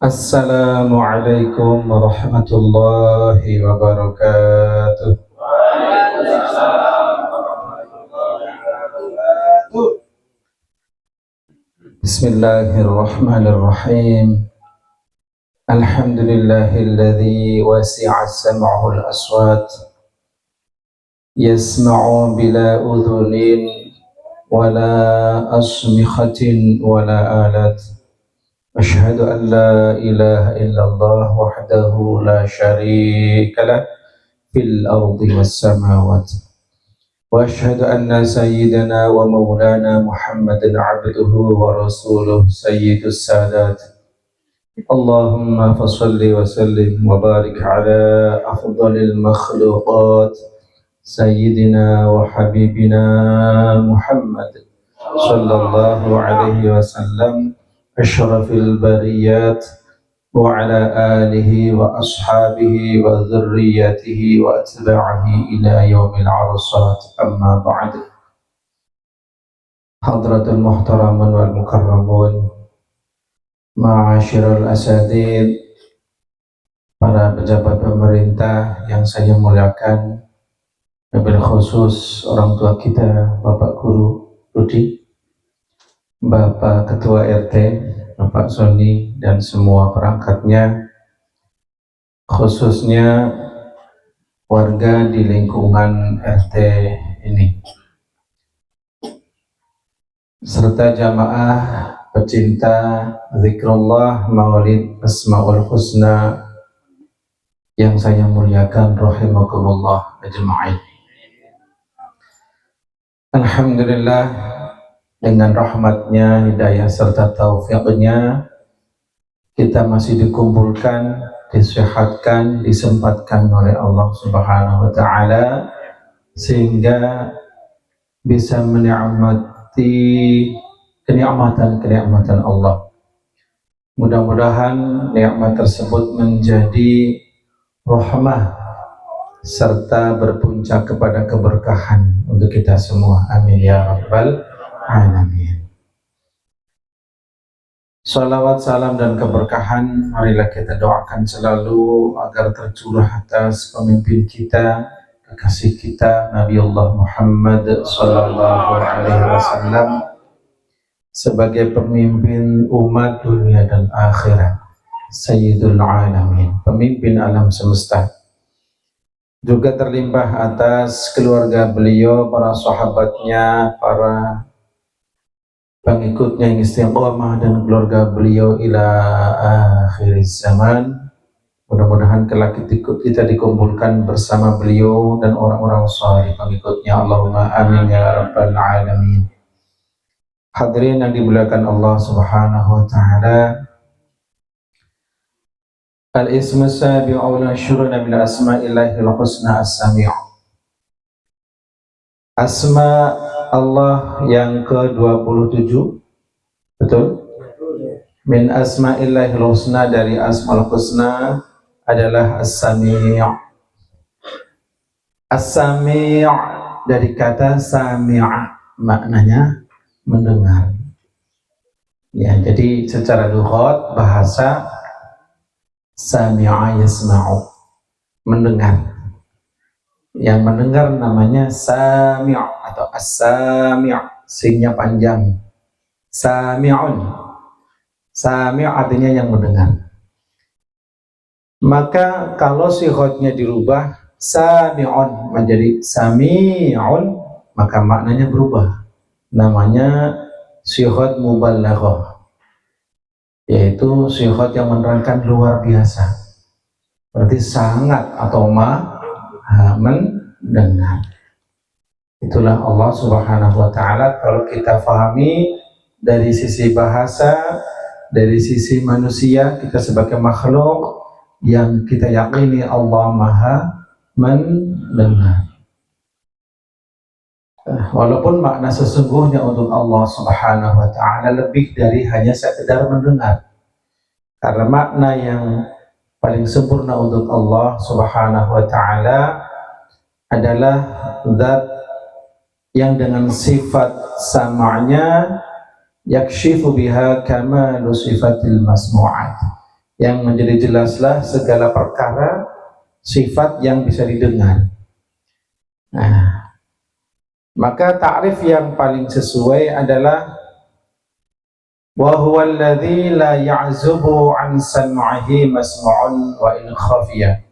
Assalamualaikum warahmatullahi wabarakatuh. Bismillahirrahmanirrahim. Alhamdulillahilladzi wasi'a sam'ahu al-aswat yasma'u bila udhunin wala asmikhatin wala alat. أشهد أن لا إله إلا الله وحده لا شريك له في الأرض والسماوات وأشهد أن سيدنا ومولانا محمد عبده ورسوله سيد السادات اللهم فصل وسلم وبارك على أفضل المخلوقات سيدنا وحبيبنا محمد صلى الله عليه وسلم أشرف البريات وعلى آله وأصحابه وذريته وأتباعه إلى يوم العرصات. أما بعد. حضرة المحترمون والمكرمون Ma'asyiral asatidz, para pejabat pemerintah yang saya muliakan, wabil khusus orang tua kita, Bapak Guru Rudi, Bapak Ketua RT, Bapak Sony, dan semua perangkatnya, khususnya warga di lingkungan RT ini, serta jamaah pecinta zikrullah Maulid Asmaul Husna yang saya muliakan, rahimakumullah ajma'in. Alhamdulillah, dengan rahmatnya, hidayah serta taufiknya, kita masih dikumpulkan, disehatkan, disempatkan oleh Allah Subhanahu wa Ta'ala, sehingga bisa menikmati kenikmatan Allah. Mudah-mudahan nikmat tersebut menjadi rahmah serta berpuncak kepada keberkahan untuk kita semua. Amin ya rabbal alamin. Salawat, salam, dan keberkahan marilah kita doakan selalu agar tercurah atas pemimpin kita, kekasih kita, Nabiullah Muhammad sallallahu alaihi wasallam, sebagai pemimpin umat dunia dan akhirat, Sayyidul Alamin, pemimpin alam semesta. Juga terlimpah atas keluarga beliau, para sahabatnya, para pengikutnya yang istiqomah, dan keluarga beliau ila akhir zaman. Mudah-mudahan kelak kita dikumpulkan bersama beliau dan orang-orang saleh pengikutnya. Allahumma amin ya rabbal alamin. Hadirin yang dimuliakan Allah Subhanahu wa Ta'ala, al-ismu sabi'u wa asyruna min asma'illahil husna as-sami'. Asma Allah yang ke-27, betul? Min asma'illahil husna, dari asmaul husna adalah as-sami'. As-sami' dari kata sami'a, maknanya mendengar. Ya, jadi secara lughat bahasa, sami'a yasma'u, mendengar. Yang mendengar namanya sami' atau as-sami', singnya panjang. Sami'un. Sami' artinya yang mendengar. Maka kalau sighotnya dirubah sami'un menjadi sami'un, maka maknanya berubah. Namanya sighat mubalaghah, yaitu sighat yang menerangkan luar biasa, berarti sangat atau mendengar. Itulah Allah Subhanahu wa Ta'ala. Kalau kita fahami dari sisi bahasa, dari sisi manusia, kita sebagai makhluk yang kita yakini Allah Maha mendengar. Walaupun makna sesungguhnya untuk Allah Subhanahu wa Ta'ala lebih dari hanya sekedar mendengar, karena makna yang paling sempurna untuk Allah Subhanahu wa Ta'ala adalah zat yang dengan sifat sama'nya yakshifu biha kamalu sifatil masmu'at, Yang menjadi jelaslah segala perkara sifat yang bisa didengar. Nah, maka ta'rif yang paling sesuai adalah wa huwa alladzi la ya'zubu 'an sam'ihi masmu'un wa in khafiya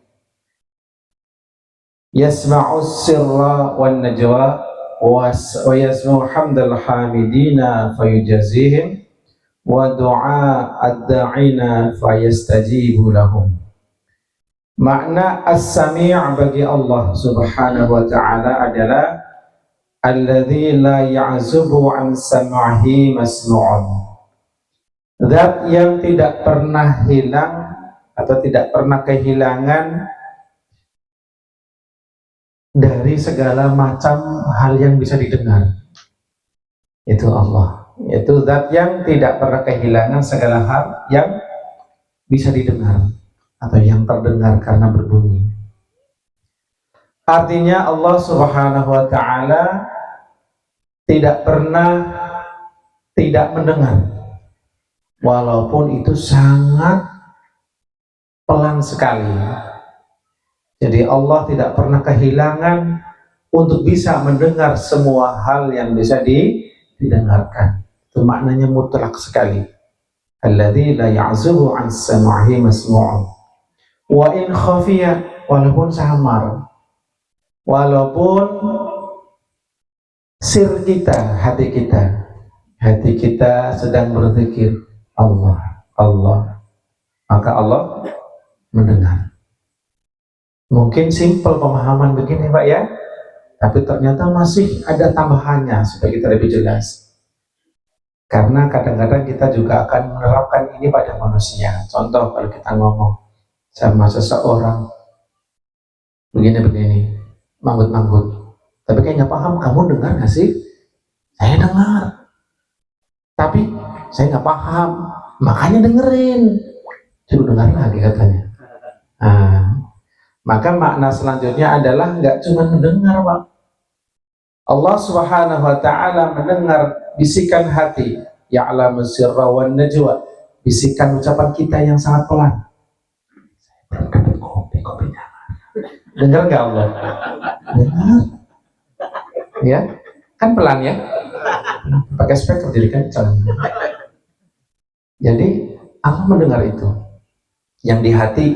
yasma'u sirra wan najwa wa yasma'u hamdal hamidina fayujazihim wa du'a ad-da'ina fayastajibu lahum. Makna as-sami' bagi Allah Subhanahu wa ta'ala adalah alladzi la ya'zubu 'an sam'ihi masmu'un, zat yang tidak pernah hilang atau tidak pernah kehilangan dari segala macam hal yang bisa didengar. Itu Allah, itu zat yang tidak pernah kehilangan segala hal yang bisa didengar atau yang terdengar karena berbunyi. Artinya Allah Subhanahu wa ta'ala tidak pernah tidak mendengar, walaupun itu sangat pelan sekali. Jadi Allah tidak pernah kehilangan untuk bisa mendengar semua hal yang bisa didengarkan. Itu maknanya mutlak sekali. Alladzi la ya'zubu 'an sam'ihi masmu'un wa in khafiya, walaupun samar, walaupun sir kita, hati kita sedang berzikir Allah, Allah, maka Allah mendengar. Mungkin simpel pemahaman begini Pak ya, tapi ternyata masih ada tambahannya supaya kita lebih jelas. Karena kadang-kadang kita juga akan menerapkan ini pada manusia. Contoh kalau kita ngomong sama seseorang begini-begini, manggut-manggut, tapi kayak nggak paham, kamu dengar nggak sih? Saya dengar, tapi saya nggak paham, makanya dengerin. Coba dengar lagi katanya. Nah, maka makna selanjutnya adalah nggak cuma mendengar Pak. Allah Subhanahu wa ta'ala mendengar bisikan hati, ya'lamu sirra wan najwa, bisikan ucapan kita yang sangat pelan. Saya belum dapat kopinya. Dengar nggak Allah? Dengar. Ya, kan pelan ya. Pakai speaker jadi kencang. Jadi Allah mendengar itu. Yang di hati,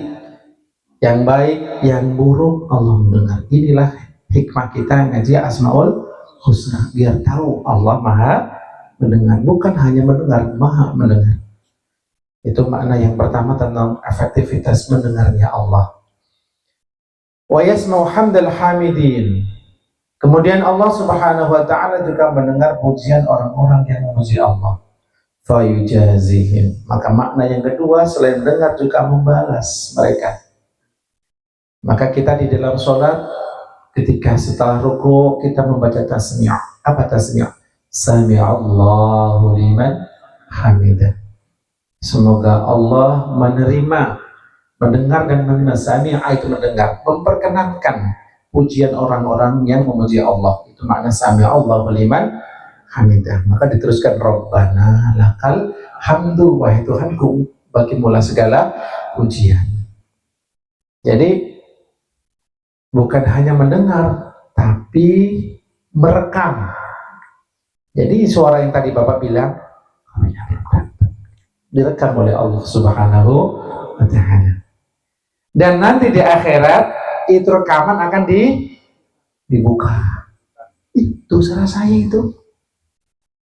yang baik, yang buruk, Allah mendengar. Inilah hikmah kita ngaji Asmaul Husna, biar tahu Allah Maha mendengar, bukan hanya mendengar, Maha mendengar. Itu makna yang pertama tentang efektivitas mendengarnya Allah. Wa yasma'u hamdal hamidin. Kemudian Allah Subhanahu wa ta'ala juga mendengar pujian orang-orang yang memuji Allah. Fayujazihim. Maka makna yang kedua selain mendengar juga membalas mereka. Maka kita di dalam sholat, ketika setelah ruku kita membaca tasmi'. Apa tasmi'? Sami'allahu liman hamidah. Semoga Allah menerima, mendengar dan menerima. Sami'a itu mendengar, memperkenankan pujian orang-orang yang memuji Allah. Itu makna sami'allahu liman hamidah. Maka diteruskan Rabbana lakal hamdu, wahai Tuhanku, bagimulah segala pujian. Jadi bukan hanya mendengar, tapi merekam. Jadi suara yang tadi Bapak bilang direkam oleh Allah Subhanahu wa ta'ala. Dan nanti di akhirat itu rekaman akan dibuka. Itu salah saya itu.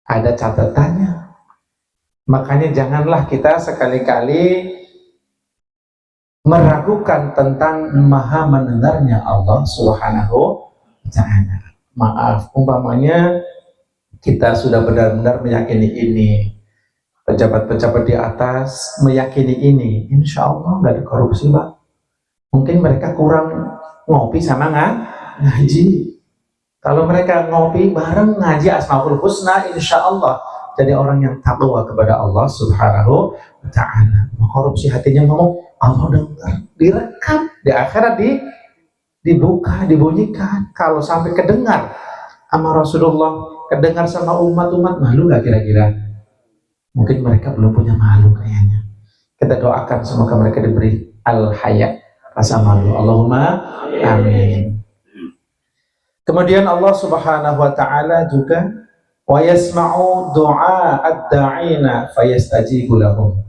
Ada catatannya. Makanya janganlah kita sekali-kali meragukan tentang maha mendengarnya Allah Subhanahu wa ta'ala. Maaf, umpamanya kita sudah benar-benar meyakini ini, pejabat-pejabat di atas meyakini ini, insya Allah nggak ada korupsi Pak. Mungkin mereka kurang ngopi sama ngaji. Kalau mereka ngopi bareng ngaji Asmaul Husna, insya Allah jadi orang yang takwa kepada Allah Subhanahu wa ta'ala. Korupsi hatinya ngomong, Allah dengar, direkam, di akhirat dibuka, dibunyikan. Kalau sampai kedengar sama Rasulullah, kedengar sama umat-umat, malu gak kira-kira? Mungkin mereka belum punya malu kayaknya. Kita doakan semoga mereka diberi al-haya, rasa malu. Allahumma amin. Kemudian Allah Subhanahu wa taala juga wa yasma'u du'a ad-da'ina fayastajibu lahum.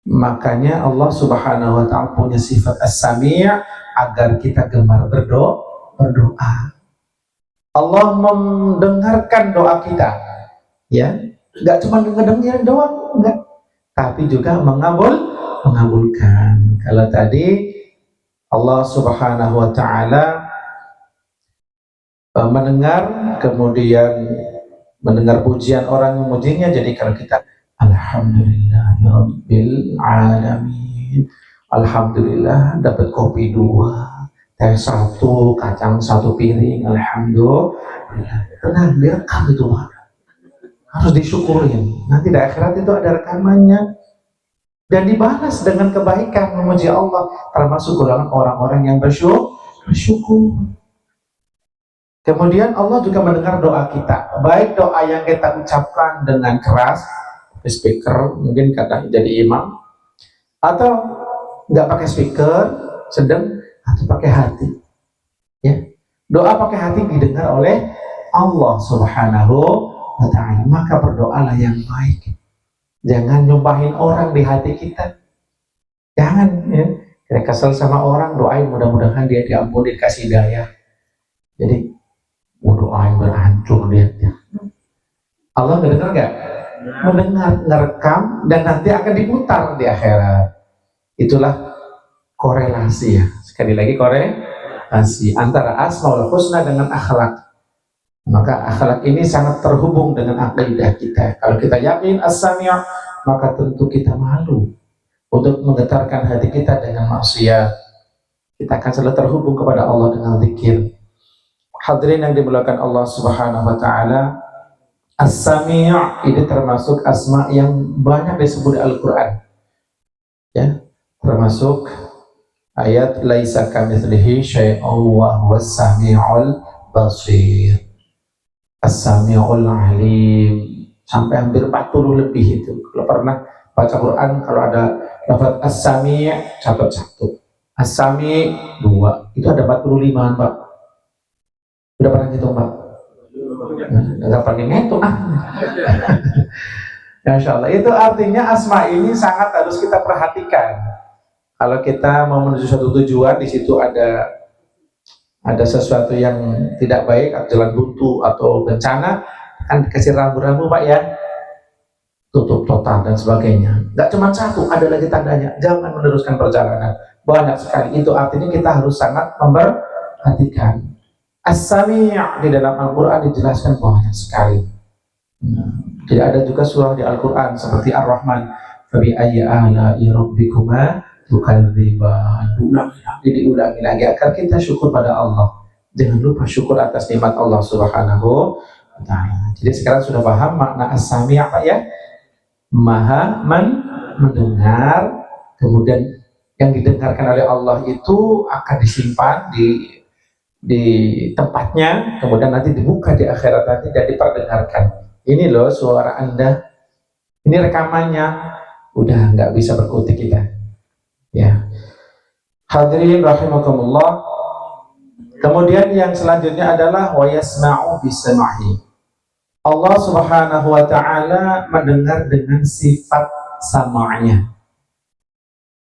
Makanya Allah Subhanahu wa taala punya sifat as-sami' agar kita gemar berdoa. Allah mendengarkan doa kita, ya. Enggak cuma ngedengerin doang, enggak, tapi juga mengabulkan. Kalau tadi Allah Subhanahu wa taala mendengar, kemudian mendengar pujian orang memujinya. Jadi kalau kita alhamdulillahirabbil alamin, alhamdulillah dapat kopi 2, teh 1, kacang 1 piring, alhamdulillah. Tenang, direkam itu, harus disyukurin. Nanti di akhirat itu ada rekamannya dan dibalas dengan kebaikan, memuji Allah, termasuk golongan orang-orang yang bersyukur. Kemudian Allah juga mendengar doa kita, baik doa yang kita ucapkan dengan keras, speaker mungkin kata jadi imam, atau nggak pakai speaker, sedang, atau pakai hati. Ya, doa pakai hati didengar oleh Allah Subhanahu wa ta'ala. Maka berdoalah yang baik. Jangan nyumpahin orang di hati kita. Jangan, ya. Kita kesel sama orang, doain mudah-mudahan dia diampuni, dikasih hidayah. Jadi doain berhancur dia. Allah mendengar nggak? Mendengar, ngerekam, dan nanti akan diputar di akhirat. Itulah korelasi, ya. Sekali lagi korelasi antara asmaul husna dengan akhlak. Maka akhlak ini sangat terhubung dengan akidah kita. Kalau kita yakin as-sami', maka tentu kita malu untuk menggetarkan hati kita dengan maksiat. Kita akan selalu terhubung kepada Allah dengan zikir. Hadirin yang dimuliakan Allah Subhanahu wa taala, as-sami' ini termasuk asma yang banyak disebut di Al-Qur'an. Ya, termasuk ayat laisa kamitslihi syai'un wa huwas sami'ul basir. As-Sami'ul Alim, sampai hampir 40 lebih itu. Kalau pernah baca Quran, kalau ada lafaz As-Sami', catat 1, As-Sami' 2, itu ada 45-an, Pak. Udah pernah ngitung, Pak? Nggak pernah ngitung, Insya Allah. Itu artinya asma ini sangat harus kita perhatikan. Kalau kita mau menuju suatu tujuan, di situ ada sesuatu yang tidak baik, jalan buntu atau bencana, kan dikasih rambu-rambu, Pak, ya, tutup total dan sebagainya. Nggak cuma 1, ada lagi tandanya, jangan meneruskan perjalanan, banyak sekali. Itu artinya kita harus sangat memperhatikan. As-Sami' di dalam Al-Quran dijelaskan banyak sekali. Tidak ada juga surah di Al-Quran seperti Ar-Rahman, fabi ayyi ala'i rabbikuma tukadziban. Diulangi lagi agar kita syukur pada Allah. Jangan lupa syukur atas nikmat Allah Subhanahu wa ta'ala. Jadi sekarang sudah paham makna as-sami' apa, ya? Maha mendengar. Kemudian yang didengarkan oleh Allah itu akan disimpan di tempatnya, kemudian nanti dibuka di akhirat nanti dan diperdengarkan. Ini loh suara Anda, ini rekamannya, udah nggak bisa berkutik kita, ya. Hadirin rahimakumullah. Kemudian yang selanjutnya adalah wa yasma'u bisam'i. Allah Subhanahu wa ta'ala mendengar dengan sifat sama'nya.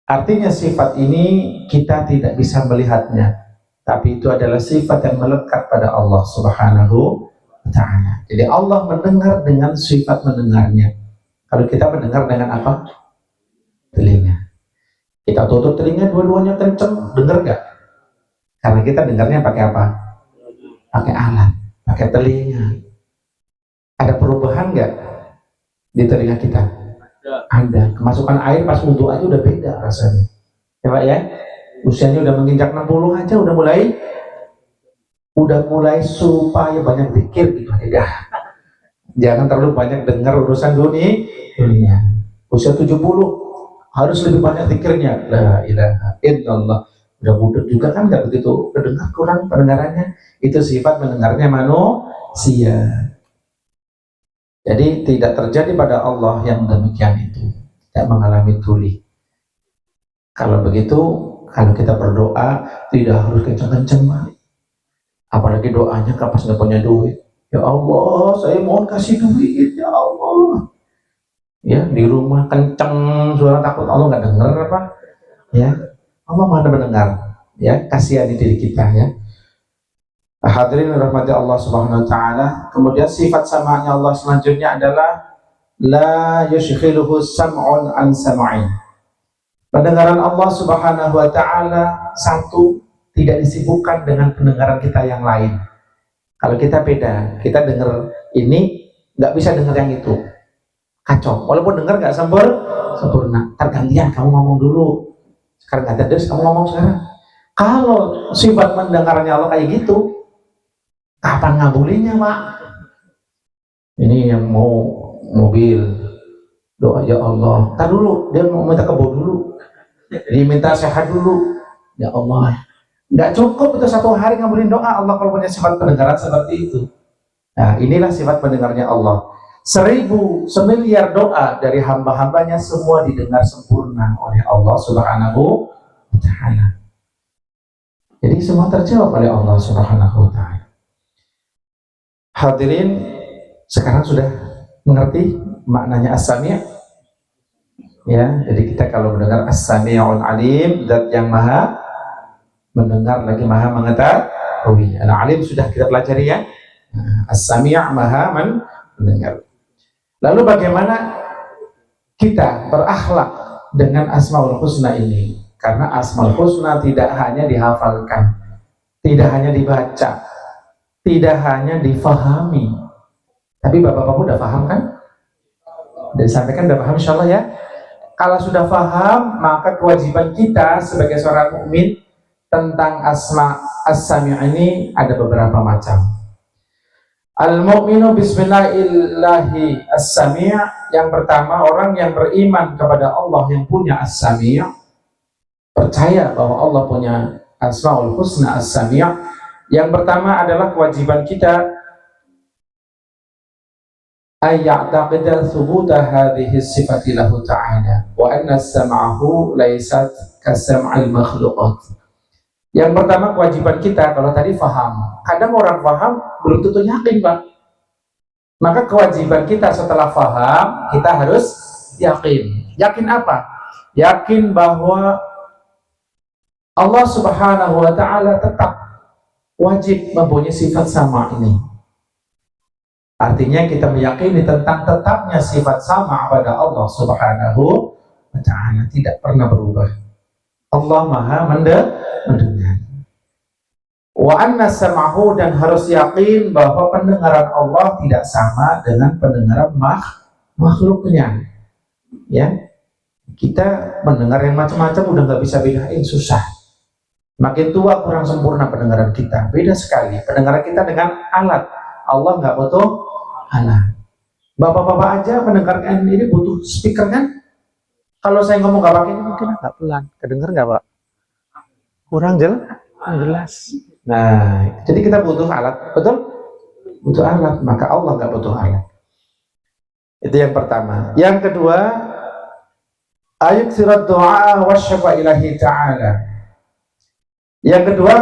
Artinya sifat ini kita tidak bisa melihatnya, tapi itu adalah sifat yang melekat pada Allah Subhanahu wa ta'ala. Jadi Allah mendengar dengan sifat mendengarnya. Kalau kita mendengar dengan apa? Telinga. Kita tutup telinga dua-duanya kenceng, dengar gak? Karena kita dengarnya pakai apa? Pakai alat, pakai telinga. Ada perubahan gak di telinga kita? Ada. Kemasukan air pas wudhu aja udah beda rasanya, ya Pak, ya. Usianya udah menginjak 60 aja udah mulai supaya banyak zikir gitu aja. Jangan terlalu banyak dengar urusan dunia. Usia 70 harus lebih banyak zikirnya. La ilaha illallah. Udah muda juga kan nggak begitu kedengar, kurang pendengarannya. Itu sifat mendengarnya manusia. Jadi tidak terjadi pada Allah yang demikian itu. tidak mengalami tuli. Kalau begitu, kalau kita berdoa tidak harus kenceng-kenceng, Pak. Apalagi doanya pas nggak punya duit. Ya Allah, saya mohon kasih duit, ya Allah. Ya, di rumah kenceng suara takut Allah nggak dengar apa? Ya, Allah mana mendengar? Ya, kasihani diri kita ya. Hadirin rahmati Allah Subhanahu wa taala. Kemudian sifat samanya Allah selanjutnya adalah la yushghiluhu sam'un an sam'in. Pendengaran Allah Subhanahu wa taala satu, tidak disibukkan dengan pendengaran kita yang lain. Kalau kita beda, kita dengar ini nggak bisa dengar yang itu, kacau. Walaupun dengar nggak sempurna, tergantian kamu ngomong dulu, sekarang nggak terus kamu ngomong sekarang. Kalau sifat mendengarnya Allah kayak gitu, kapan ngabulinya, Pak? Ini yang mau mobil, doa ya Allah, tar dulu, dia mau minta kebo dulu, dia minta sehat dulu, ya Allah. Nggak cukup itu satu hari ngabulin doa Allah kalau punya sifat pendengaran seperti itu. Nah, inilah sifat pendengarnya Allah. 1000 semiliar doa dari hamba-hambanya semua didengar sempurna oleh Allah Subhanahu wa ta'ala. Jadi semua terjawab oleh Allah Subhanahu wa ta'ala. Hadirin, sekarang sudah mengerti maknanya as-sami'? Ya, jadi kita kalau mendengar as-sami'ul alim, zat yang maha mendengar lagi maha mengetahui. Al-alim sudah kita pelajari ya. As-sami' maha mendengar. Lalu bagaimana kita berakhlak dengan Asmaul Husna ini? Karena Asmaul Husna tidak hanya dihafalkan, tidak hanya dibaca, tidak hanya difahami. Tapi bapak-bapak udah paham kan? Udah disampaikan, udah paham insyaallah ya. Kalau sudah paham, maka kewajiban kita sebagai seorang mukmin tentang asma as-sami' ini ada beberapa macam. Al-mu'minu bismillahi as-sami', yang pertama orang yang beriman kepada Allah yang punya as-sami', percaya bahwa Allah punya asmaul husna as-sami'. Yang pertama adalah kewajiban kita ayya'taqida thubuta hadhihi sifati lahu ta'ala wa anna sam'ahu laysat kasam'il makhluqat. Yang pertama kewajiban kita, kalau tadi faham, kadang orang faham belum tentu yakin, Pak. Maka kewajiban kita setelah faham, kita harus yakin. Yakin apa? Yakin bahwa Allah Subhanahu wa ta'ala tetap wajib mempunyai sifat sama ini. Artinya kita meyakini tentang tetapnya sifat sama pada Allah Subhanahu wa ta'ala, tidak pernah berubah. Allah maha mendengar. Wa anna sam'ahu, dan harus yakin bahwa pendengaran Allah tidak sama dengan pendengaran makhluknya. Ya, kita mendengar yang macam-macam udah nggak bisa bedain, susah. Makin tua kurang sempurna pendengaran kita, beda sekali pendengaran kita dengan alat. Allah nggak butuh alat. Bapak-bapak aja mendengarkan ini butuh speaker kan? Kalau saya ngomong nggak pakai ini mungkin agak pelan, kedenger nggak, Pak? Kurang jelas. Nah, jadi kita butuh alat, betul? Butuh alat, maka Allah nggak butuh alat. Itu yang pertama. Yang kedua, ayat surat doa wasyafa ilahi ta'ala. Yang kedua,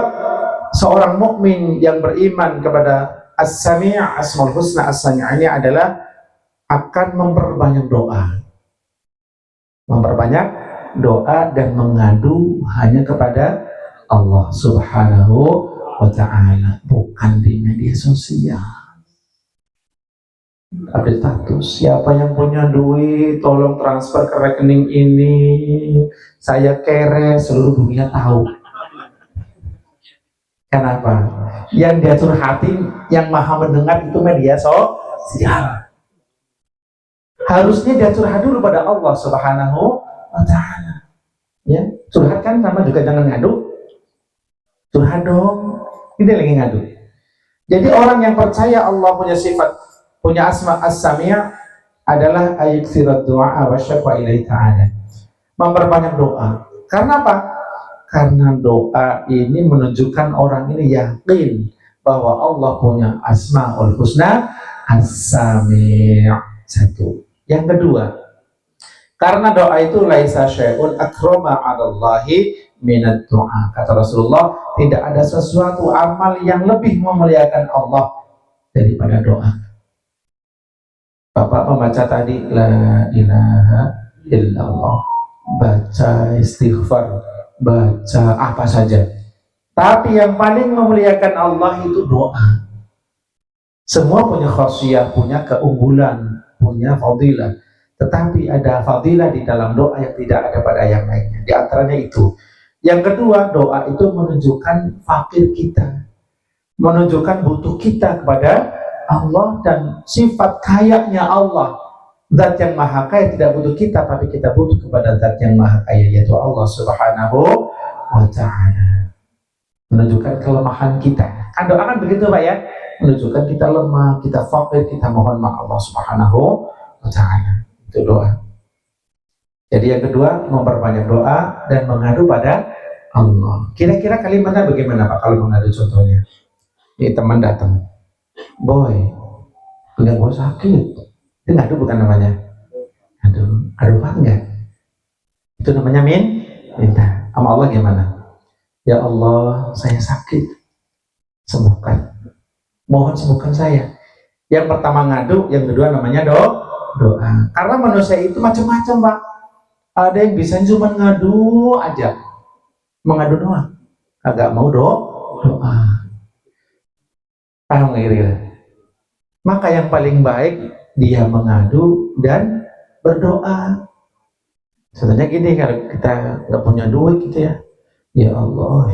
seorang mukmin yang beriman kepada as-sami' asmaul husna as-sami' ini adalah akan memperbanyak doa. Memperbanyak doa dan mengadu hanya kepada Allah Subhanahu wa ta'ala, bukan di media sosial. Update status, siapa yang punya duit tolong transfer ke rekening ini, saya kere, seluruh dunia tahu. Kenapa? Yang dia curhatin, yang maha mendengar itu media sosial. Harusnya dia curhat dulu pada Allah Subhanahu wa ta'ala. Ya, curhat kan sama juga jangan ngadu. Curhat dong, ini lagi ngadu. Jadi orang yang percaya Allah punya sifat, punya asma as-sami' adalah ayat sirat doa wa syakwa ilaihi ta'ala, memperbanyak doa. Karena apa? Karena doa ini menunjukkan orang ini yakin bahwa Allah punya asmaul husna as-sami'. Satu. Yang kedua, Karena doa itu laisa syai'un akrama 'alallahi minad doa. Kata Rasulullah, tidak ada sesuatu amal yang lebih memuliakan Allah daripada doa. Bapak pembaca tadi la ilaha illallah, baca istighfar, baca apa saja. Tapi yang paling memuliakan Allah itu doa. Semua punya khasiyah, punya keunggulan, punya fadilah. Tetapi ada fadilah di dalam doa yang tidak ada pada yang lainnya. Di antaranya itu. Yang kedua, doa itu menunjukkan fakir kita, menunjukkan butuh kita kepada Allah dan sifat kayanya Allah. Zat yang maha kaya tidak butuh kita, tapi kita butuh kepada zat yang maha kaya, yaitu Allah Subhanahu wa ta'ala. Menunjukkan kelemahan kita. Kan doa kan begitu Pak ya? Menunjukkan kita lemah, kita fakir, kita mohon maaf Allah Subhanahu wa ta'ala. Itu doa. Jadi yang kedua, memperbanyak doa dan mengadu pada Allah. Kira-kira kalimatnya bagaimana Pak kalau mengadu contohnya? Ini teman datang, boy, enggak gue sakit. Itu ngadu bukan namanya? Aduh apa enggak? Itu namanya minta. Sama Allah gimana? Ya Allah, saya sakit, sembuhkan. Mohon sembuhkan saya. Yang pertama ngadu, yang kedua namanya doa. Karena manusia itu macam-macam Pak. Ada yang bisa cuma ngadu aja, mengadu doa, agak mau doa. Paham nggak kira-kira? Maka yang paling baik dia mengadu dan berdoa. Sebenarnya gini, kalau kita nggak punya duit gitu ya, ya Allah,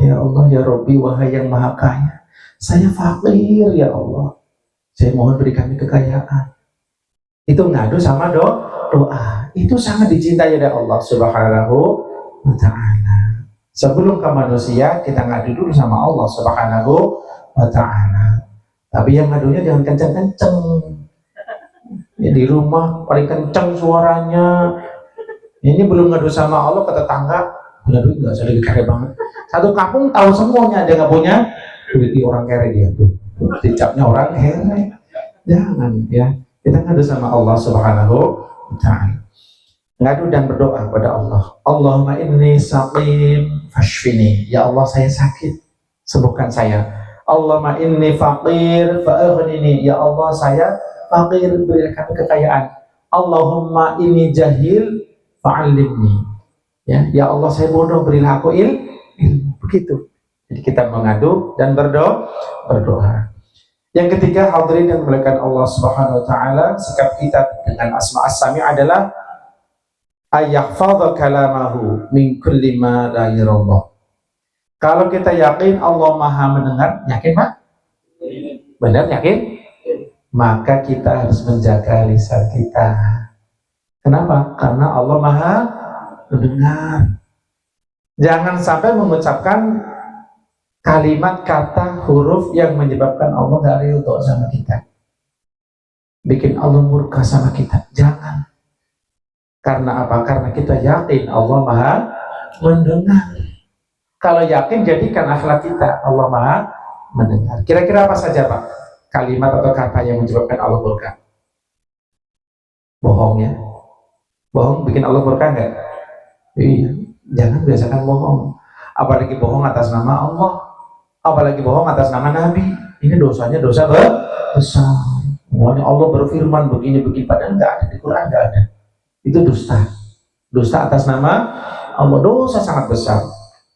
ya Robbi, wahai yang maha kaya, saya fakir ya Allah, saya mohon beri kami kekayaan. Itu ngadu sama doa. Itu sangat dicintai oleh Allah Subhanahu wa ta'ala. Sebelum ke manusia, kita ngadu dulu sama Allah Subhanahu wa ta'ala. Tapi yang ngadunya jangan kenceng-kenceng. Ya, di rumah paling kenceng suaranya. Ini belum ngadu sama Allah, ke tetangga, punya duit nggak? Saya lagi kere banget. Satu kampung tahu semuanya, dia nggak punya duit, di orang kere dia tuh. Dicapnya orang kere. Jangan ya. Kita ngadu sama Allah Subhanahu wa ta'ala. Ngadu dan berdoa kepada Allah. Allahumma inni saqim fashfini. Ya Allah, saya sakit, sembuhkan saya. Allahumma inni faqir fa'aghnini. Ya Allah, saya fakir, berikan kekayaan. Allahumma inni jahil fa'allimni. Ya Allah, saya bodoh, berilah aku ilmu. Begitu. Jadi kita mengadu dan berdoa. Yang ketiga, hadirin yang dimuliakan Allah Subhanahu wa ta'ala, sikap kita dengan asma as-sami adalah ayyahfadha kalamahu min kulli ma la yarallah. Kalau kita yakin Allah maha mendengar, yakin Pak? Benar yakin? Maka kita harus menjaga lisan kita. Kenapa? Karena Allah maha mendengar. Jangan sampai mengucapkan kalimat, kata, huruf yang menyebabkan Allah gak ridho sama kita, bikin Allah murka sama kita. Jangan. Karena apa? Karena kita yakin Allah maha mendengar. Kalau yakin, jadikan akhlak kita Allah maha mendengar. Kira-kira apa saja Pak kalimat atau kata yang menyebabkan Allah murka? Bohong ya? Bohong bikin Allah murka nggak? Iya. Jangan biasakan bohong. Apalagi bohong atas nama Allah, apalagi bohong atas nama Nabi. Ini dosanya dosa besar. Semuanya Allah berfirman begini, padahal nggak ada di Quran, nggak ada. Itu dusta atas nama Allah, dosa sangat besar.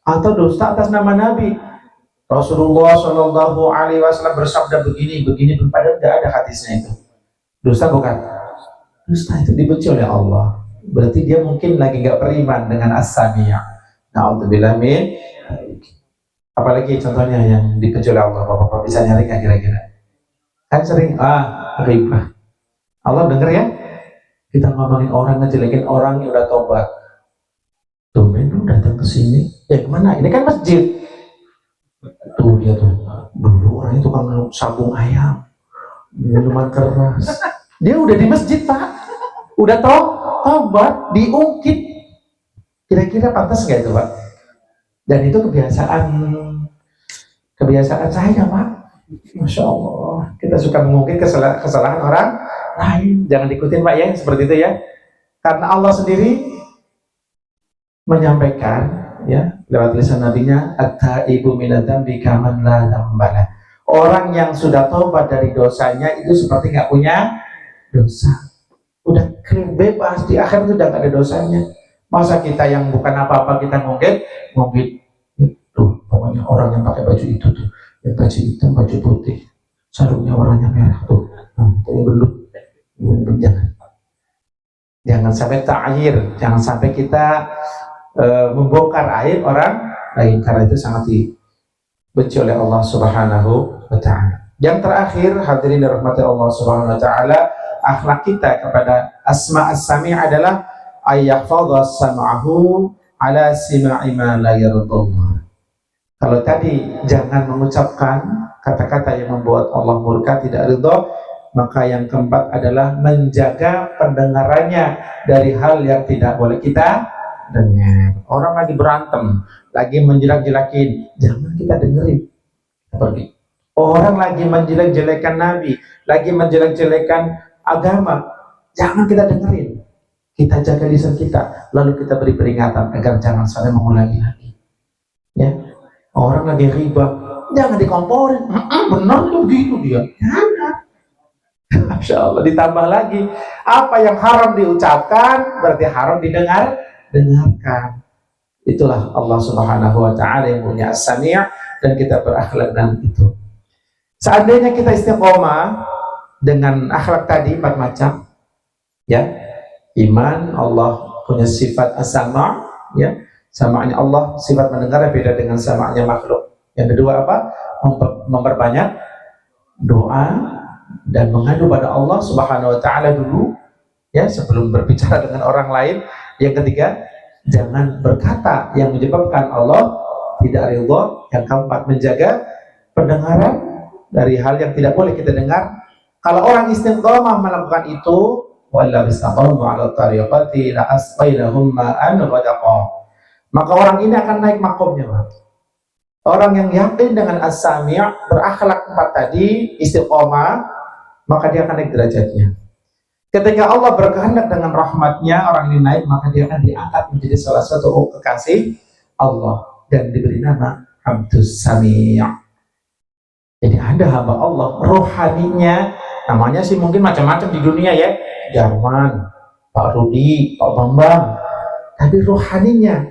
Atau dusta atas nama Nabi. Rasulullah Shallallahu Alaihi Wasallam bersabda begini, padahal nggak ada hadisnya. Itu dusta bukan? Dusta itu dibenci oleh Allah. Berarti dia mungkin lagi nggak beriman dengan as-sami'. Na'udzubillah min. Apalagi contohnya yang dibenci oleh Allah, Bapak bisa nyari nggak kira-kira? Kan sering ghibah. Allah denger ya? Kita ngomongin orang, ngejelekin orang yang udah tobat. Tuh, lu datang ke sini. Kemana? Ini kan masjid. Tuh dia tuh. Dulu orang itu kan sabung ayam, minuman keras. Dia udah di masjid Pak. Udah tobat, diungkit. Kira-kira pantas nggak itu Pak? Dan itu kebiasaan saya Pak. Masya Allah, kita suka mengungkit kesalahan orang lain. Jangan diikutin Pak ya, seperti itu ya. Karena Allah sendiri menyampaikan ya lewat lisan nabinya, at-taibu minadz-dzambi kaman la dzambala. Orang yang sudah tobat dari dosanya itu seperti nggak punya dosa. Udah clear, bebas, di akhir itu udah nggak ada dosanya. Masa kita yang bukan apa-apa kita ngungkit tuh, pokoknya orang yang pakai baju itu tuh, yang baju hitam, baju putih, sarungnya warnanya merah tuh, belum, jangan sampai ta'ayir, jangan sampai kita membongkar aib orang lain, karena itu sangat dibenci oleh Allah Subhanahu wa Ta'ala. Yang terakhir, hadirin dirahmati Allah Subhanahu wa Ta'ala, akhlak kita kepada Asma As-Sami' adalah ayyahfadha sam'ahu ala sima'i ma la yardallah. Kalau tadi jangan mengucapkan kata-kata yang membuat Allah murka, tidak ridha, maka yang keempat adalah menjaga pendengarannya dari hal yang tidak boleh kita dengar. Orang lagi berantem, lagi menjelek-jelekin, jangan kita dengerin, pergi. Orang lagi menjelek-jelekan Nabi, lagi menjelek-jelekan agama, jangan kita dengerin. Kita jaga lisan kita, lalu kita beri peringatan agar jangan sampai mengulangi lagi. Ya, orang lagi riba, jangan dikomporin. Benar tuh gitu dia. Masya Allah, ditambah lagi apa yang haram diucapkan berarti haram dengarkan. Itulah Allah Subhanahu wa Ta'ala yang punya As-Sami' dan kita berakhlak dengan itu. Seandainya kita istiqomah dengan akhlak tadi 4 macam, ya, iman, Allah punya sifat as-sama', ya, sama'nya Allah, sifat mendengar beda dengan sama'nya makhluk. Yang kedua apa? Memperbanyak doa dan mengadu pada Allah Subhanahu wa Ta'ala dulu, ya, sebelum berbicara dengan orang lain. Yang ketiga, jangan berkata yang menyebabkan Allah tidak ridha. Yang keempat, menjaga pendengaran dari hal yang tidak boleh kita dengar. Kalau orang istiqomah melakukan itu, wala istaqamu ala tariqati la asqainahum ma'an ghadaqa, maka orang ini akan naik makomnya. Orang yang yakin dengan As-Sami', berakhlak 4 tadi, istiqomah, maka dia akan naik derajatnya. Ketika Allah berkehendak dengan rahmatnya, orang ini naik, maka dia akan diangkat menjadi salah satu kekasih Allah dan diberi nama Abdus Sami'. Jadi ada hamba Allah rohaninya, namanya sih mungkin macam-macam di dunia ya, Jarman, Pak Rudi, Pak Bambang, tapi rohaninya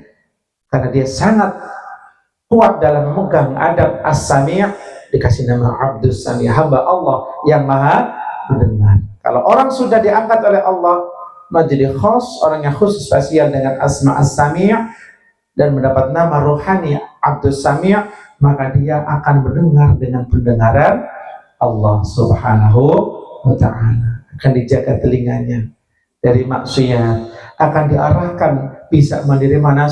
karena dia sangat kuat dalam memegang adab As-Sami', dikasih nama Abdus Sami', hamba Allah yang maha mendengar. Kalau orang sudah diangkat oleh Allah menjadi khas, orang yang khusus spesial dengan Asma As-Sami' dan mendapat nama rohani Abdus Sami', maka dia akan mendengar dengan pendengaran Allah Subhanahu wa Ta'ala. Akan dijaga telinganya dari maksiat, akan diarahkan bisa menerima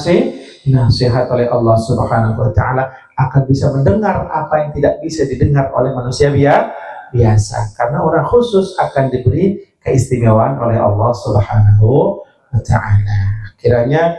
nasihat oleh Allah Subhanahu wa Ta'ala, akan bisa mendengar apa yang tidak bisa didengar oleh manusia biasa, karena orang khusus akan diberi keistimewaan oleh Allah Subhanahu wa Ta'ala. Kiranya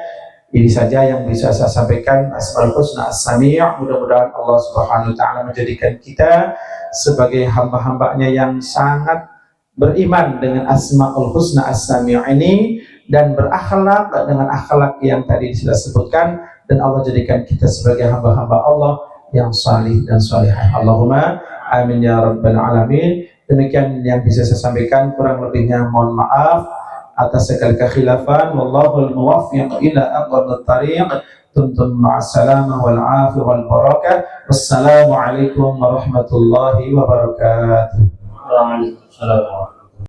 ini saja yang bisa saya sampaikan. Asmaul Husna As-Sami', mudah-mudahan Allah Subhanahu wa Ta'ala menjadikan kita sebagai hamba-hambanya yang sangat beriman dengan Asmaul Husna As-Sami' ini dan berakhlak dengan akhlak yang tadi sudah sebutkan, dan Allah jadikan kita sebagai hamba-hamba Allah yang salih dan salihah. Allahumma amin ya rabbal alamin. Demikian yang bisa saya sampaikan, kurang lebihnya mohon maaf atas segala kekhilafan. Wallahul muwaffiq ila aqwamit thariq. Tuntum ma'assalamah wal afi wal barakah. Wassalamu alaikum warahmatullahi wabarakatuh. Waalaikumsalam.